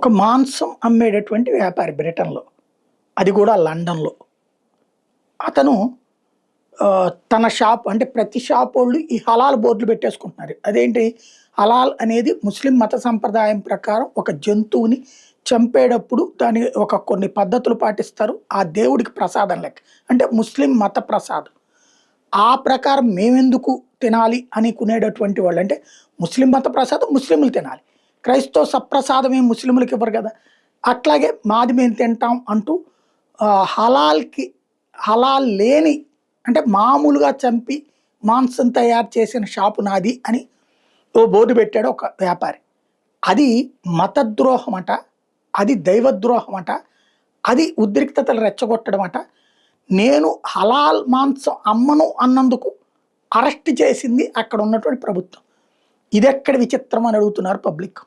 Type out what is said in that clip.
ఒక మాంసం అమ్మేటటువంటి వ్యాపారి బ్రిటన్‌లో. అది కూడా లండన్‌లో. అతను తన షాప్ అంటే ప్రతి షాపోళ్ళు ఈ హలాల్ బోర్డులు పెట్టేసుకుంటున్నారు. అదేంటి హలాల్ అనేది ముస్లిం మత సంప్రదాయం ప్రకారం ఒక జంతువుని చంపేటప్పుడు దాని ఒక కొన్ని పద్ధతులు పాటిస్తారు. ఆ దేవుడికి ప్రసాదం లెక్క. అంటే ముస్లిం మత ప్రసాదం. ఆ ప్రకారం మేమెందుకు తినాలి అనుకునేటటువంటి వాళ్ళు. అంటే ముస్లిం మత ప్రసాదం ముస్లింలు తినాలి. క్రైస్తవ సప్రసాదం ఏం ముస్లింలకు ఇవ్వరు కదా! అట్లాగే మాది మేము తింటాం అంటూ హలాల్‌కి హలాల్ లేని అంటే మామూలుగా చంపి మాంసం తయారు చేసిన షాపు నాది అని ఓ బోర్డు పెట్టాడు ఒక వ్యాపారి. అది మతద్రోహమట. అది దైవద్రోహమట. అది ఉద్రిక్తతలు రెచ్చగొట్టడమట. నేను హలాల్ మాంసం అమ్మను అన్నందుకు అరెస్ట్ చేసింది అక్కడ ఉన్నటువంటి ప్రభుత్వం. ఇదెక్కడ విచిత్రం అని అడుగుతున్నారు పబ్లిక్.